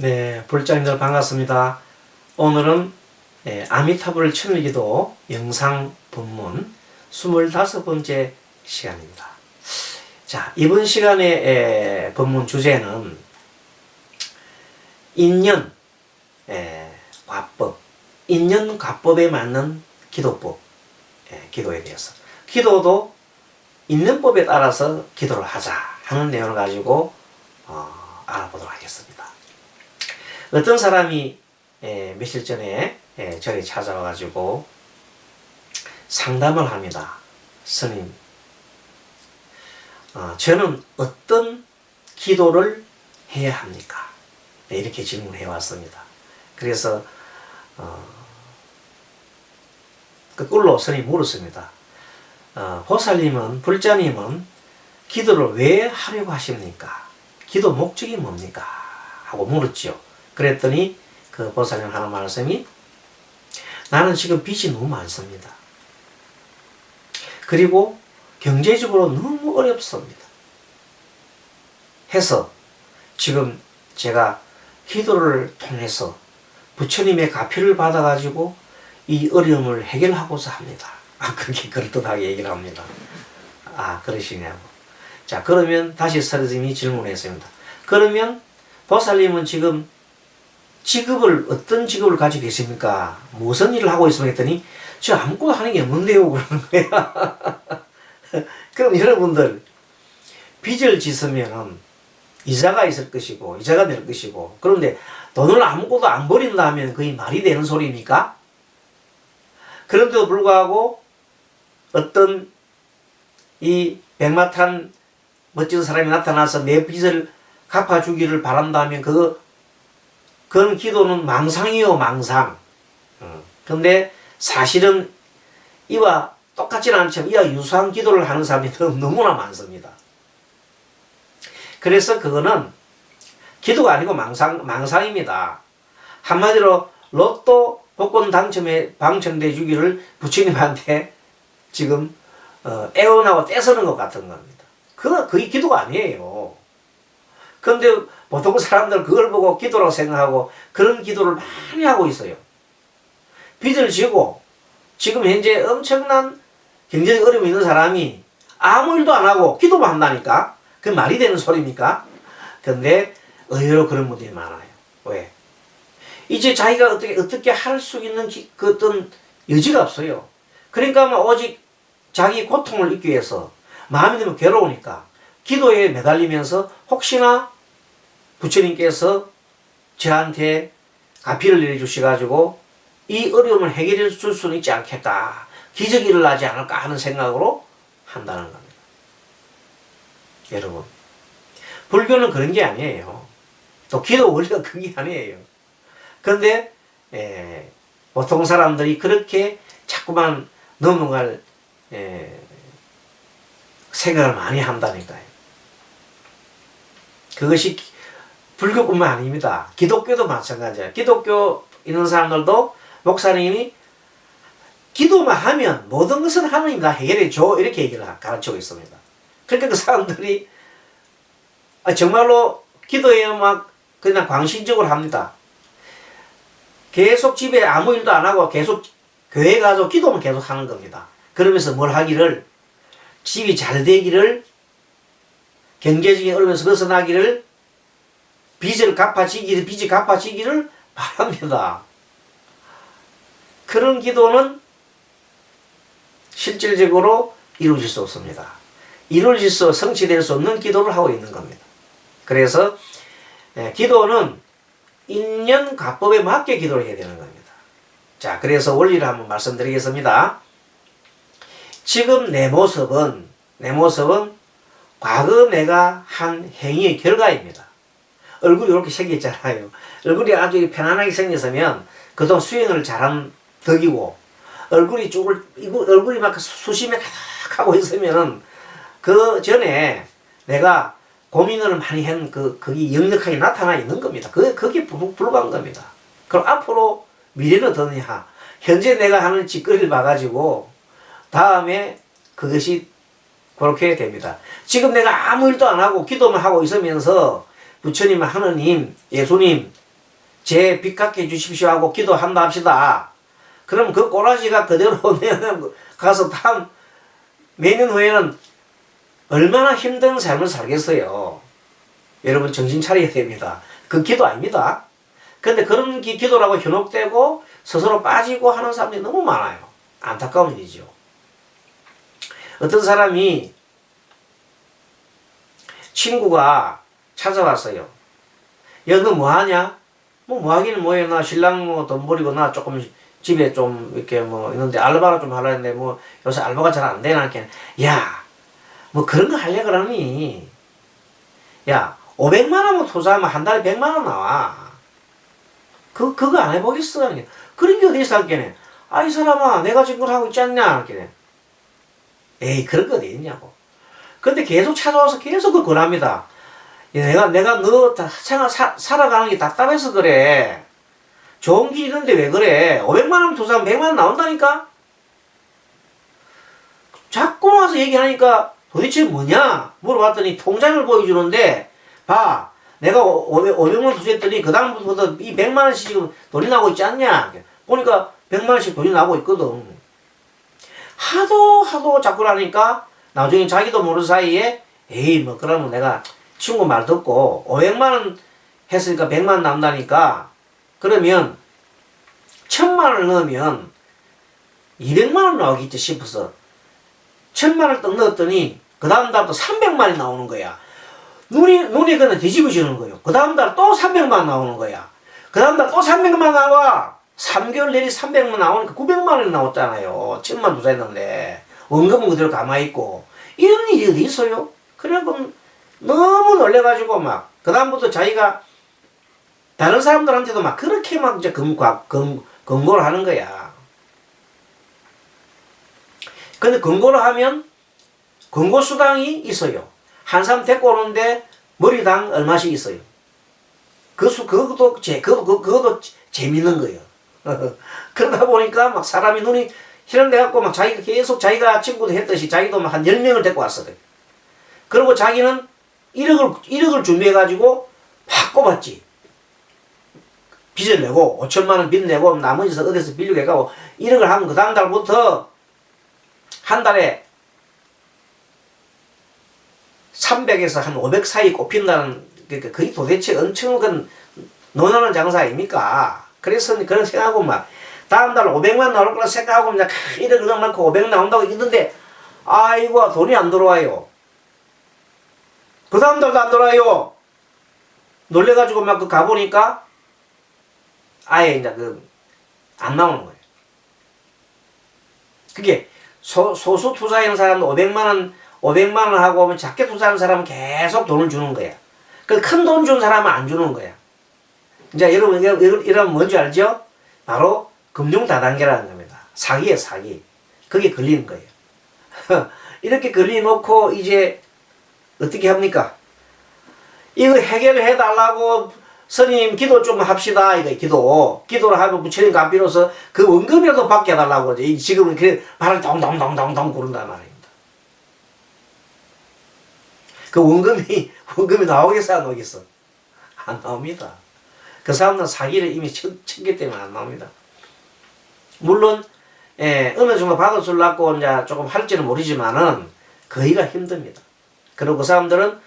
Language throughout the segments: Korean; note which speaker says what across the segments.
Speaker 1: 네, 불자님들 반갑습니다. 오늘은 아미타불 천일기도 영상 본문 25번째 시간입니다. 자, 이번 시간의 본문 주제는 인연 과법, 인연 과법에 맞는 기도법, 기도에 대해서. 기도도 인연법에 따라서 기도를 하자 하는 내용을 가지고 알아보도록 하겠습니다. 어떤 사람이 며칠 전에 저를 찾아와가지고 상담을 합니다. 스님, 저는 어떤 기도를 해야 합니까? 이렇게 질문을 해왔습니다. 그래서 거꾸로 스님이 물었습니다. 보살님은, 불자님은 기도를 왜 하려고 하십니까? 기도 목적이 뭡니까? 하고 물었죠. 그랬더니 그 보살님 하는 말씀이, 나는 지금 빚이 너무 많습니다. 그리고 경제적으로 너무 어렵습니다. 해서 지금 제가 기도를 통해서 부처님의 가피를 받아가지고 이 어려움을 해결하고자 합니다. 그렇게 그럴듯하게 얘기를 합니다. 그러시냐고. 자, 그러면 다시 스님이 질문했습니다. 그러면 보살님은 지금 어떤 직업을 가지고 계십니까? 무슨 일을 하고 있습니까? 했더니, 저 아무것도 하는 게 없는데요. 그러는 거야. 그럼 여러분들, 빚을 지으면 이자가 있을 것이고, 이자가 낼 것이고, 그런데 돈을 아무것도 안 버린다 하면 그게 말이 되는 소리입니까? 그런데도 불구하고, 어떤 이 백마탄 멋진 사람이 나타나서 내 빚을 갚아주기를 바란다 하면 그건 기도는 망상이요, 망상. 근데 사실은 이와 똑같지는 않지만 이와 유사한 기도를 하는 사람이 너무나 많습니다. 그래서 그거는 기도가 아니고 망상입니다. 한마디로 로또 복권 당첨돼 주기를 부처님한테 지금 애원하고 떼서는 것 같은 겁니다. 그게 기도가 아니에요. 그런데 보통 사람들 그걸 보고 기도라고 생각하고 그런 기도를 많이 하고 있어요. 빚을 지고 지금 현재 엄청난 경제적 어려움이 있는 사람이 아무 일도 안 하고 기도만 한다니까? 그게 말이 되는 소리입니까? 그런데 의외로 그런 분들이 많아요. 왜? 이제 자기가 어떻게 할 수 있는 그 어떤 여지가 없어요. 그러니까 오직 자기 고통을 잊기 위해서 마음이 너무 괴로우니까 기도에 매달리면서 혹시나 부처님께서 저한테 가피를 내려주셔가지고 이 어려움을 해결해 줄 수는 있지 않겠다. 기적이 일어나지 않을까 하는 생각으로 한다는 겁니다. 여러분, 불교는 그런 게 아니에요. 또 기도 원리가 그게 아니에요. 그런데 보통 사람들이 그렇게 자꾸만 넘어갈 생각을 많이 한다니까요. 그것이 불교뿐만 아닙니다. 기독교도 마찬가지예요. 기독교 있는 사람들도 목사님이 기도만 하면 모든 것은 하나님이 다 해결해 줘, 이렇게 얘기를 가르치고 있습니다. 그러니까 그 사람들이 정말로 기도에 막 그냥 광신적으로 합니다. 계속 집에 아무 일도 안 하고 계속 교회 가서 기도만 계속 하는 겁니다. 그러면서 뭘 하기를, 집이 잘 되기를, 경제적인 어려움에서 벗어나기를, 빚이 갚아지기를 바랍니다. 그런 기도는 실질적으로 이루어질 수 없습니다. 성취될 수 없는 기도를 하고 있는 겁니다. 그래서 기도는 인연과법에 맞게 기도를 해야 되는 겁니다. 자, 그래서 원리를 한번 말씀드리겠습니다. 지금 내 모습은 과거 내가 한 행위의 결과입니다. 얼굴이 이렇게 생겼잖아요. 얼굴이 아주 편안하게 생겼으면 그동안 수행을 잘한 덕이고, 얼굴이 막 수심에 가득하고 있으면은 그 전에 내가 고민을 많이 한 그게 역력하게 나타나 있는 겁니다. 그게 불과한 겁니다. 그럼 앞으로 미래는 어떠냐? 현재 내가 하는 짓거리를 봐가지고 다음에 그것이 그렇게 됩니다. 지금 내가 아무 일도 안 하고 기도만 하고 있으면서 부처님, 하느님, 예수님, 제 빚 갚게 해주십시오 하고 기도한다 합시다. 그럼 그 꼬라지가 그대로 내년 가서 다음 몇 년 후에는 얼마나 힘든 삶을 살겠어요. 여러분 정신 차려야 됩니다. 그 기도 아닙니다. 근데 그런 기도라고 현혹되고 스스로 빠지고 하는 사람들이 너무 많아요. 안타까운 일이죠. 어떤 사람이 친구가 찾아왔어요. 야, 너 뭐하냐? 뭐 하기는 뭐해. 나 신랑 뭐 돈 버리고 나 조금 집에 좀 이렇게 뭐 있는데 알바를 좀 하려 했는데 뭐 요새 알바가 잘 안 되나? 야, 뭐 그런 거 하려고 그러니? 야, 500만 원만 투자하면 한 달에 100만 원 나와. 그거 안 해보겠어? 그런 게 어디서 할게네. 아, 이 사람아, 내가 지금 그걸 하고 있지 않냐? 이렇게. 에이, 그런 거 어디 있냐고. 근데 계속 찾아와서 계속 그걸 권합니다. 내가 너 살아가는 게 답답해서 그래. 좋은 길 있는데 왜 그래? 500만 원 투자하면 100만 원 나온다니까? 자꾸 와서 얘기하니까 도대체 뭐냐? 물어봤더니 통장을 보여주는데, 봐. 내가 500만 원 투자했더니 그 다음부터 이 100만 원씩 지금 돈이 나오고 있지 않냐? 보니까 100만 원씩 돈이 나오고 있거든. 하도 자꾸 하니까 나중에 자기도 모르는 사이에 에이 뭐 그러면 내가 친구 말 듣고 500만 원 했으니까 100만 원 남다니까 그러면 1000만 원을 넣으면 200만 원 나오겠지 싶어서 1000만 원을 딱 넣었더니 그 다음 달부터 300만 원이 나오는 거야. 눈이 그냥 뒤집어지는 거예요. 그 다음 달 또 300만 원 나오는 거야. 그 다음 달 또 300만 원 나와. 3개월 내리 300만 원 나오니까 900만 원이 나왔잖아요. 1000만 투자했는데 원금은 그대로 가만히 있고 이런 일이 어디 있어요? 그래갖고 너무 놀래가지고 막 그 다음부터 자기가 다른 사람들한테도 막 그렇게 막 이제 권고를 하는 거야. 근데 권고를 하면 권고 수당이 있어요. 한 사람 데리고 오는데 머리당 얼마씩 있어요. 그것도 재밌는 거예요. 그러다 보니까 막 사람이 눈이 희런돼갖고 막 자기가 계속 자기가 친구도 했듯이 자기도 막 한 10명을 데리고 왔거든. 그리고 자기는 1억을 준비해가지고 확 꼽았지. 빚을 내고 5천만 원 빚 내고 나머지서 어디서 빌리고 해가고 1억을 하면 그 다음 달부터 한 달에 300에서 한 500 사이 꼽힌다는 그러니까 그게 도대체 엄청 큰 논하는 장사 아닙니까? 그래서 그런 생각하고 막 다음 달 500만 나올 거라 생각하고 그냥 1억을 넣어놓고 500 나온다고 이러는데 아이고 돈이 안 들어와요. 그 다음 달도 안 들어와요. 놀래가지고 막 그 가보니까 아예 이제 안 나오는 거예요. 그게 소수 투자하는 사람은 500만 원 하고 오면 작게 투자하는 사람은 계속 돈을 주는 거야. 그 큰 돈 준 사람은 안 주는 거야. 이제 여러분 이러면 뭔지 알죠? 바로 금융 다단계라는 겁니다. 사기예요, 사기. 그게 걸리는 거예요. 이렇게 걸려놓고 이제 어떻게 합니까? 이거 해결해 달라고 스님 기도 좀 합시다. 이거 기도를 하면 부처님 감비로서 그 원금이라도 받게 해달라고 이제 지금은 그 발을 동동동동동 구른단 말입니다. 그 원금이 나오겠어 안 나오겠어? 안 나옵니다. 그 사람은 사기를 이미 쳤기 때문에 안 나옵니다. 물론 어느 정도 받아주려고 이제 조금 할지는 모르지만은 거의가 힘듭니다. 그리고 그 사람들은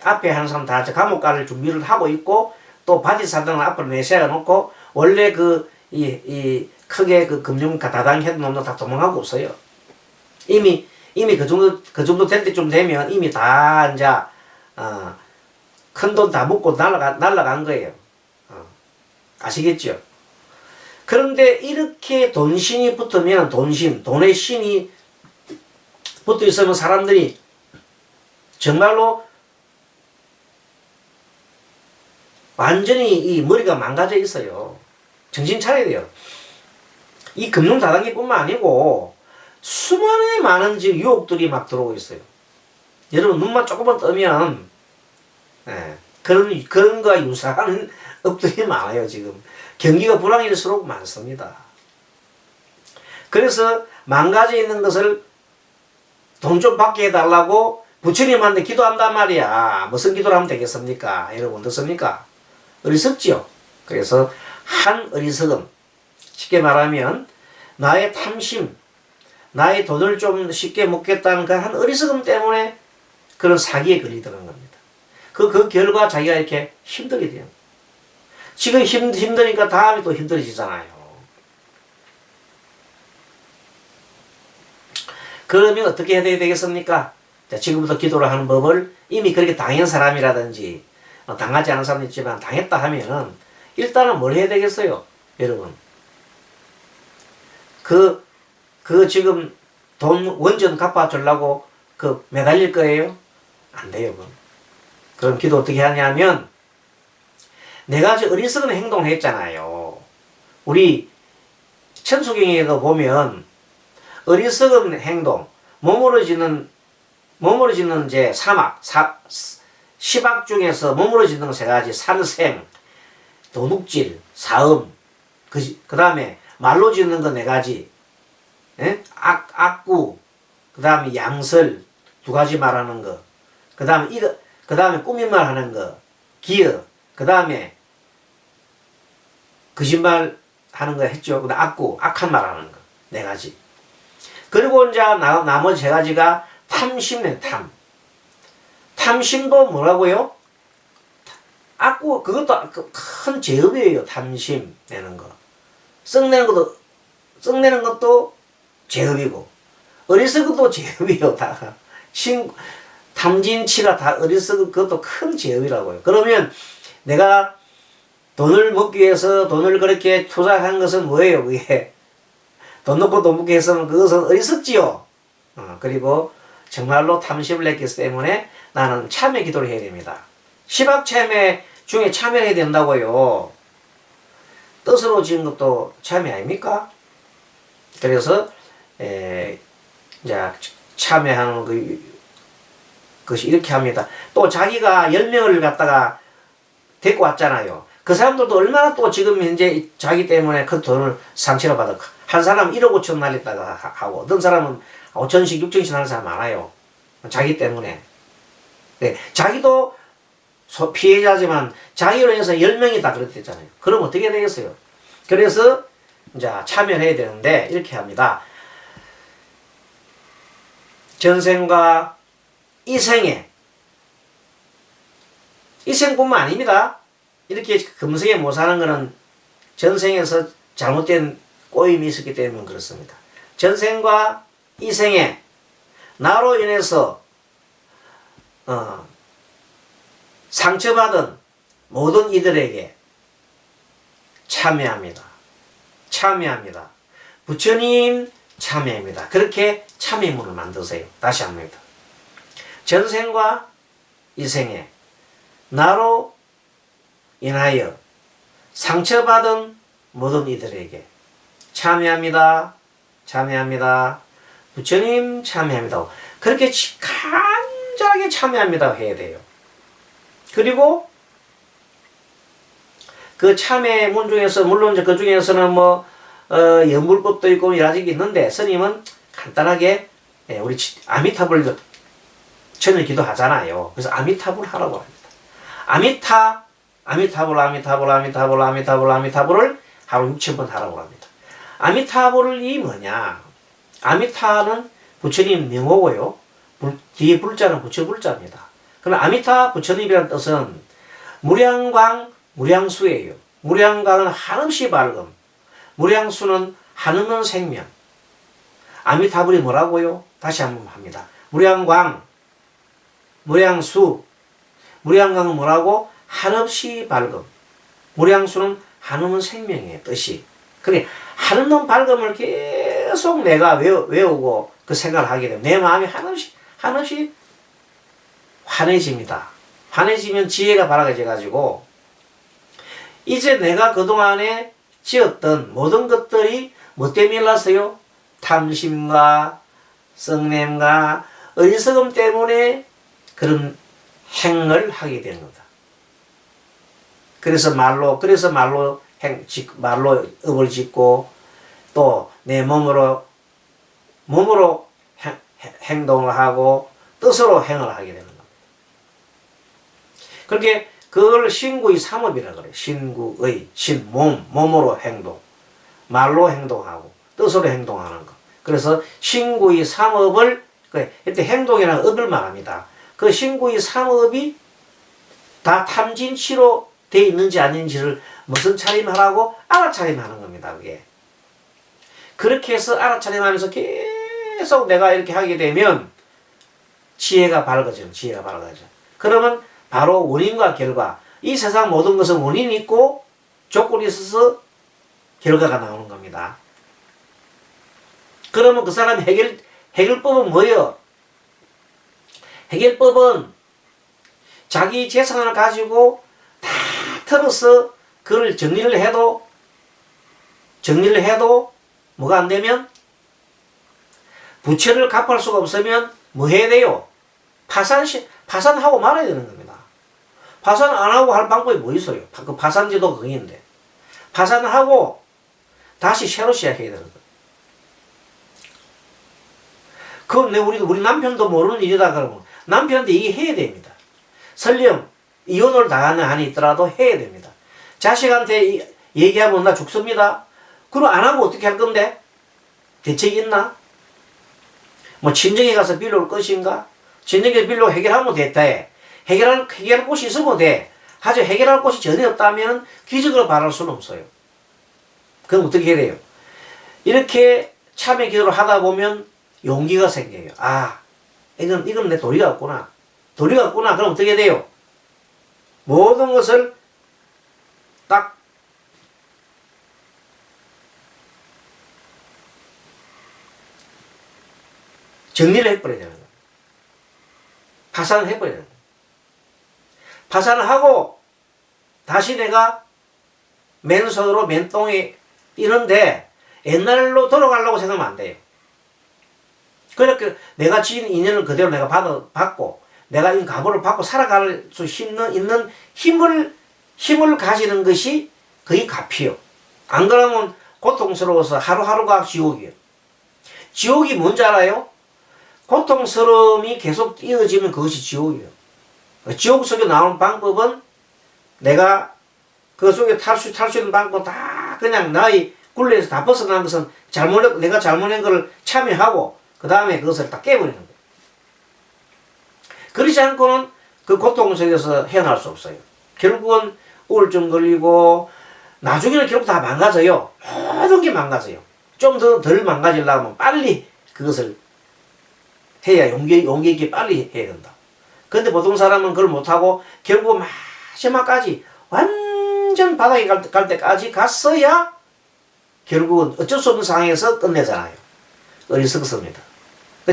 Speaker 1: 앞에 하는 사람 다 감옥 갈 준비를 하고 있고 또 바디 사단을 앞으로 내세워 놓고 원래 크게 금융 다당 해도 놈도 다 도망가고 없어요. 이미 그 정도 될 때쯤 되면 이미 다 이제 큰 돈 다 먹고 날라간 거예요. 아시겠죠? 그런데 이렇게 돈신이 붙으면 돈의 신이 붙어 있으면 사람들이 정말로 완전히 이 머리가 망가져 있어요. 정신 차려야 돼요. 이 금융 다단계뿐만 아니고 수많은 많은 유혹들이 막 들어오고 있어요. 여러분 눈만 조금만 뜨면 그런 거와 유사한 업들이 많아요. 지금 경기가 불황일수록 많습니다. 그래서 망가져 있는 것을 돈 좀 받게 해달라고 부처님한테 기도한단 말이야. 무슨 기도를 하면 되겠습니까? 여러분 어떻습니까? 어리석지요? 그래서 한 어리석음, 쉽게 말하면 나의 탐심, 나의 돈을 좀 쉽게 먹겠다는 그 한 어리석음 때문에 그런 사기에 걸리더라는 겁니다. 그 결과 자기가 이렇게 힘들게 돼요. 지금 힘드니까 다음에 또 힘들어지잖아요. 그러면 어떻게 해야 되겠습니까? 자, 지금부터 기도를 하는 법을 이미 그렇게 당한 사람이라든지 당하지 않은 사람도 있지만 당했다 하면은 일단은 뭘 해야 되겠어요? 여러분. 지금 돈 원전 갚아주려고 매달릴 거예요? 안 돼요. 그럼 기도 어떻게 하냐면 내가 어리석은 행동을 했잖아요. 우리 천수경에도 보면 어리석은 행동, 머무러지는 이제 시박 중에서 머무러지는 세 가지, 산샘, 도둑질, 사음, 그 다음에 말로 짓는 거 네 가지, 악구, 그 다음에 양설, 두 가지 말하는 거, 그 다음에 꾸민말 하는 거, 기어, 그 다음에 거짓말 하는 거 했죠. 그 다음 악구, 악한 말 하는 거, 네 가지. 그리고 이제 나머지 세 가지가 탐심네, 탐심도 뭐라고요? 악구, 그것도 큰 죄업이에요. 탐심 내는 거. 썩내는 것도 죄업이고, 어리석은 것도 죄업이에요. 다. 탐진치가 다 어리석은 그것도 큰 죄업이라고요. 그러면 내가 돈을 먹기 위해서 돈을 그렇게 투자한 것은 뭐예요? 그게 돈 넣고 돈 먹게 했으면 그것은 어리석지요. 그리고 정말로 탐심을 했기 때문에 나는 참회 기도를 해야 됩니다. 시박 참회 중에 참회를 해야 된다고요. 뜻으로 지은 것도 참회 아닙니까? 그래서 이제 참회하는 그것이 이렇게 합니다. 또 자기가 10명을 갖다가 데리고 왔잖아요. 그 사람들도 얼마나 또 지금 현재 자기 때문에 그 돈을 상처를 받아. 한 사람은 1억 5천 날렸다가 하고, 어떤 사람은 5천씩 6천씩 날린 사람 많아요. 자기 때문에. 네, 자기도 피해자지만 자기로 인해서 10명이 다 그랬댔잖아요. 그럼 어떻게 되겠어요? 그래서 이제 참여해야 되는데 이렇게 합니다. 전생과 이생에, 이생뿐만 아닙니다. 이렇게 금생에 못 사는 것은 전생에서 잘못된 꼬임이 있었기 때문에 그렇습니다. 전생과 이생에 나로 인해서 상처받은 모든 이들에게 참여합니다. 참여합니다. 부처님 참여합니다. 그렇게 참여문을 만드세요. 다시 합니다. 전생과 이생에 나로 인하여 상처받은 모든 이들에게 참여합니다. 참여합니다. 부처님 참여합니다. 그렇게 간절하게 참여합니다 해야 돼요. 그리고 그 참여문 중에서 물론 그 중에서는 연불법도 있고 여러 가지 있는데 스님은 간단하게 우리 아미타불 천일 기도하잖아요. 그래서 아미타불 하라고 합니다. 아미타불을 하루 6,000번 하라고 합니다. 아미타불이 뭐냐? 아미타는 부처님 명호고요. 뒤에 불자는 부처 불자입니다. 그럼 아미타 부처님이라는 뜻은 무량광, 무량수예요. 무량광은 한없이 밝음, 무량수는 한없는 생명. 아미타불이 뭐라고요? 다시 한번 합니다. 무량광, 무량수, 무량광은 뭐라고? 한없이 밝음, 무량수는 한없는 생명의 뜻이. 그래, 한없는 밝음을 계속 내가 외우고 그 생각을 하게 되면 내 마음이 한없이 환해집니다. 환해지면 지혜가 밝아져가지고 이제 내가 그동안에 지었던 모든 것들이 뭐 때문에 일어났어요? 탐심과 썩냄과 어리석음 때문에 그런 행을 하게 되는 거다. 그래서 말로 업을 짓고 또 내 몸으로 행동을 하고 뜻으로 행을 하게 되는 겁니다. 그렇게 그걸 신구의 삼업이라 그래요. 신구의, 몸으로 행동, 말로 행동하고 뜻으로 행동하는 거. 그래서 신구의 삼업을, 이때 행동이라는 업을 말합니다. 그 신구의 삼업이 다 탐진치로 돼 있는지 아닌지를 무슨 차림하라고? 알아차림하는 겁니다. 그게. 그렇게 해서 알아차림하면서 계속 내가 이렇게 하게 되면 지혜가 밝아져요. 지혜가 밝아져. 그러면 바로 원인과 결과. 이 세상 모든 것은 원인이 있고 조건이 있어서 결과가 나오는 겁니다. 그러면 그 사람 해결법은 뭐예요? 해결법은 자기 재산을 가지고 다 털어서 그걸 정리를 해도 뭐가 안 되면, 부채를 갚을 수가 없으면 뭐 해야 돼요? 파산하고 말아야 되는 겁니다. 파산 안 하고 할 방법이 뭐 있어요? 그 파산제도 그게인데. 파산하고 다시 새로 시작해야 되는 거예요. 그건 우리 남편도 모르는 일이다 그러면 남편한테 얘기해야 됩니다. 설령 이혼을 당하는 한이 있더라도 해야 됩니다. 자식한테 얘기하면 나 죽습니다. 그럼 안 하고 어떻게 할 건데? 대책이 있나? 뭐 친정에 가서 빌려올 것인가? 친정에 빌려 해결하면 됐다 해. 해결할 곳이 있으면 돼. 하지만 해결할 곳이 전혀 없다면 기적을 바랄 수는 없어요. 그럼 어떻게 해야 돼요? 이렇게 참회 기도를 하다 보면 용기가 생겨요. 아, 이건 내 도리가 없구나. 도리가 없구나. 그럼 어떻게 돼요? 모든 것을 딱 정리를 해버려야 되는 거예요. 파산을 해버려야 되는 거예요. 파산을 하고 다시 내가 맨손으로 맨똥에 뛰는데 옛날로 돌아가려고 생각하면 안 돼요. 그렇게 내가 지은 인연을 그대로 내가 받고 내가 이 각오를 받고 살아갈 수 있는 힘을 가지는 것이 거의 값이요. 안 그러면 고통스러워서 하루하루가 지옥이에요. 지옥이 뭔지 알아요? 고통스러움이 계속 이어지면 그것이 지옥이에요. 지옥 속에 나오는 방법은 내가 그 속에 탈 수 있는 방법 다 그냥 나의 굴레에서 다 벗어난 것은 내가 잘못한 것을 참여하고 그 다음에 그것을 다 깨버리는 거예요. 그러지 않고는 그 고통 속에서 헤어날 수 없어요. 결국은 우울증 걸리고 나중에는 결국 다 망가져요. 모든 게 망가져요. 좀 덜 망가지려면 빨리 그것을 해야 용기 있게 빨리 해야 된다. 그런데 보통 사람은 그걸 못하고 결국 마지막까지 완전 바닥에 갈 때까지 갔어야 결국은 어쩔 수 없는 상황에서 끝내잖아요. 어리석습니다.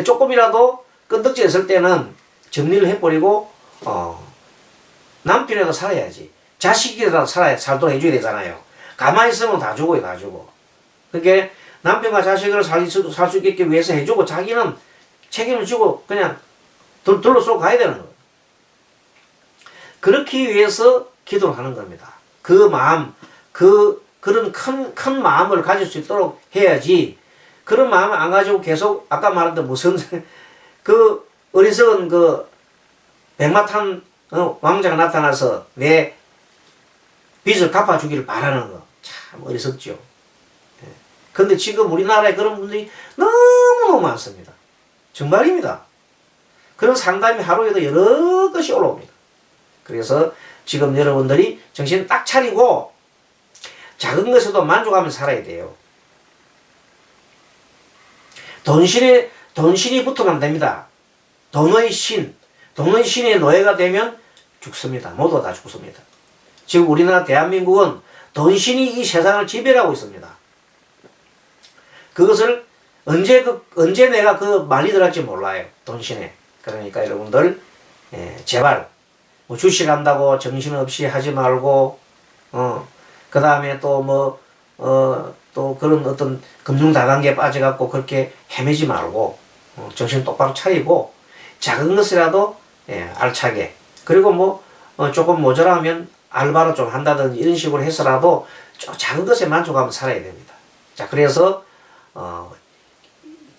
Speaker 1: 조금이라도 끈덕질했을 때는 정리를 해버리고 남편이라도 살아야지. 자식이라도 살도록 해줘야 되잖아요. 가만히 있으면 다 죽어요. 다 죽어. 그러니까 남편과 자식을 살 수 있게 위해서 해주고 자기는 책임을 지고 그냥 둘러싸고 가야 되는 거예요. 그렇기 위해서 기도를 하는 겁니다. 그 마음, 그런 큰 마음을 가질 수 있도록 해야지. 그런 마음을 안 가지고 계속 아까 말했던 무슨 그 어리석은 그 백마탄 왕자가 나타나서 내 빚을 갚아주기를 바라는 거 참 어리석죠. 그런데 지금 우리나라에 그런 분들이 너무너무 많습니다. 정말입니다. 그런 상담이 하루에도 여러 것이 올라옵니다. 그래서 지금 여러분들이 정신 딱 차리고 작은 것에도 만족하면서 살아야 돼요. 돈신이 붙으면 안 됩니다. 돈의 신의 노예가 되면 죽습니다. 모두 다 죽습니다. 지금 우리나라 대한민국은 돈신이 이 세상을 지배하고 있습니다. 그것을 언제 내가 그 말이 들었지 몰라요. 돈신에. 그러니까 여러분들 제발 뭐 주식한다고 정신없이 하지 말고 그 다음에 또 또 그런 어떤 금융다단계에 빠져갖고 그렇게 헤매지 말고 정신 똑바로 차리고 작은 것이라도 알차게 그리고 조금 모자라면 알바로 좀 한다든지 이런 식으로 해서라도 작은 것에 만족하면서 살아야 됩니다. 자, 그래서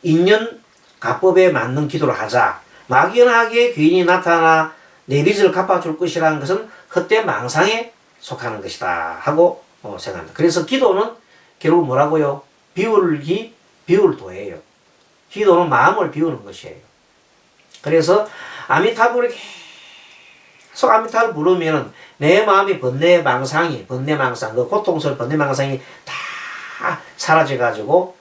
Speaker 1: 인연 가법에 맞는 기도를 하자. 막연하게 귀인이 나타나 내 빚을 갚아줄 것이라는 것은 헛된 망상에 속하는 것이다 하고 생각합니다. 그래서 기도는 결국 뭐라고요? 비울도예요. 기도는 마음을 비우는 것이에요. 그래서 아미타불을 계속 아미타불을 부르면 내 마음이 번뇌망상, 그 고통스러운 번뇌망상이 다 사라져가지고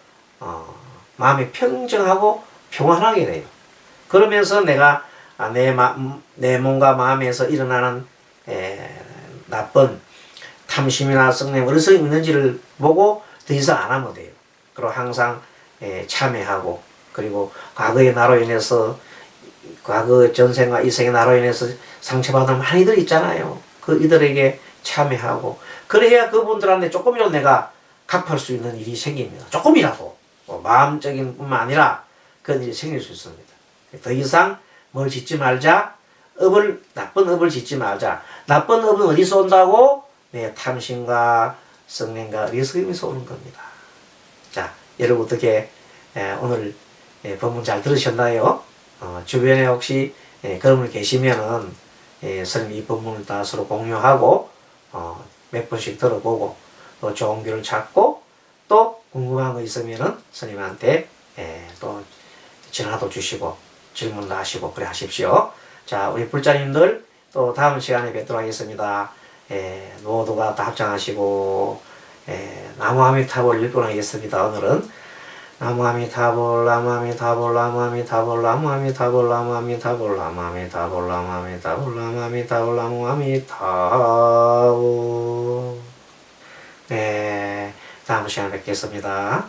Speaker 1: 마음이 평정하고 평안하게 돼요. 그러면서 내가 내 몸과 마음에서 일어나는 나쁜 탐심이나 성냄, 어리석음이 있는지를 보고 더 이상 안 하면 돼요. 그리고 항상 참회하고, 그리고 과거의 나로 인해서, 과거 전생과 이생의 나로 인해서 상처받은 많이들 있잖아요. 그 이들에게 참회하고, 그래야 그분들한테 조금이라도 내가 갚을 수 있는 일이 생깁니다. 조금이라도. 마음적인 뿐만 아니라 그런 일이 생길 수 있습니다. 더 이상 뭘 짓지 말자. 나쁜 업을 짓지 말자. 나쁜 업은 어디서 온다고? 내 탐심과 성냄과 어리석음에서 오는 겁니다. 자, 여러분 어떻게 오늘 본문 잘 들으셨나요? 주변에 혹시 그런 분 계시면은 선생님 이 본문을 다 서로 공유하고 몇 번씩 들어보고 또 좋은 교를 찾고 또 궁금한 거 있으면은 선생님한테 또 전화도 주시고 질문도 하시고 그래 하십시오. 자, 우리 불자님들 또 다음 시간에 뵙도록 하겠습니다. 모두가 다 합장하시고 나무아미타불 읽도록 하겠습니다. 오늘은 나무아미타불 나무아미타불 나무아미타불 나무아미타불 나무아미타불 나무아미타불 나무아미타불 나무아미타불 나무아미타불. 다음 시간에 뵙겠습니다.